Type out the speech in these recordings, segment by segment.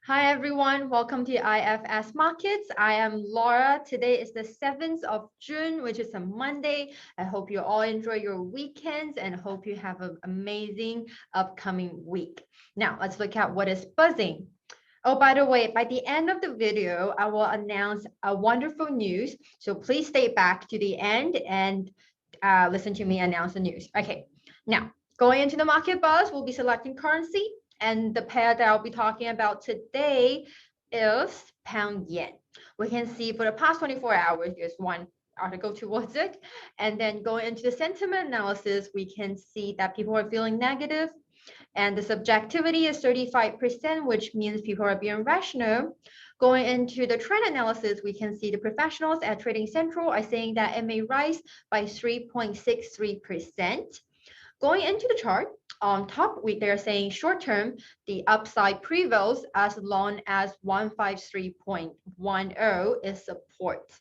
Hi everyone, welcome to IFS Markets. I am Laura. Today is the 7th of June, which is a Monday. I hope you all enjoy your weekends and hope you have an amazing upcoming week. Now, let's look at what is buzzing. Oh, by the way, by the end of the video, I will announce a wonderful news. So please stay back to the end and listen to me announce the news. Okay, now going into the market buzz, we'll be selecting currency. And the pair that I'll be talking about today is pound yen. We can see for the past 24 hours, there's one article towards it. And then going into the sentiment analysis, we can see that people are feeling negative. And the subjectivity is 35%, which means people are being rational. Going into the trend analysis, we can see the professionals at Trading Central are saying that it may rise by 3.63%. Going into the chart, on top, they're saying short term, the upside prevails as long as 153.10 is support.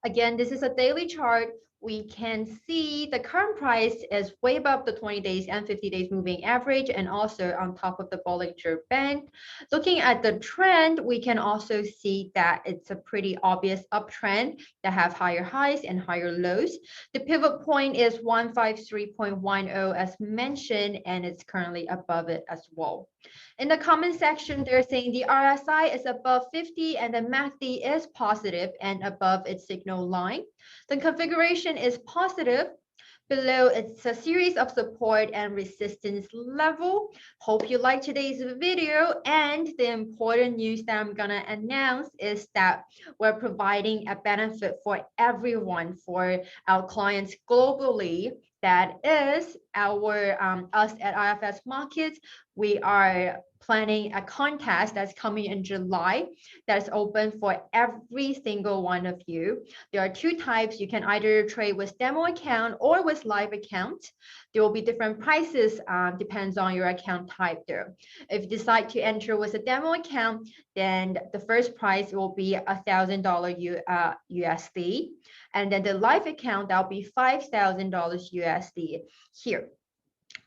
Again, this is a daily chart. We can see the current price is way above the 20 days and 50 days moving average and also on top of the Bollinger Band. Looking at the trend, we can also see that it's a pretty obvious uptrend that have higher highs and higher lows. The pivot point is 153.10 as mentioned, and it's currently above it as well. In the comment section, they're saying the RSI is above 50 and the MACD is positive and above its signal line. The configuration is positive. Below, it's a series of support and resistance level. Hope you like today's video. And the important news that I'm gonna announce is that we're providing a benefit for everyone, for our clients globally. That is our us at IFS Markets. We are planning a contest that's coming in July that's open for every single one of you. There are two types. You can either trade with demo account or with live account. There will be different prices, depends on your account type there. If you decide to enter with a demo account, then the first price will be $1,000 USD. And then the live account, that'll be $5,000 USD here.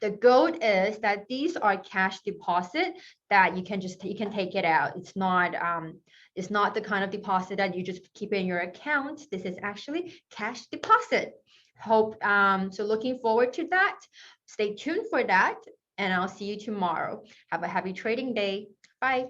The goal is that these are cash deposit that you can take it out. It's not the kind of deposit that you just keep in your account. This is actually cash deposit. Hope so looking forward to that. Stay tuned for that, and I'll see you tomorrow. Have a happy trading day. Bye.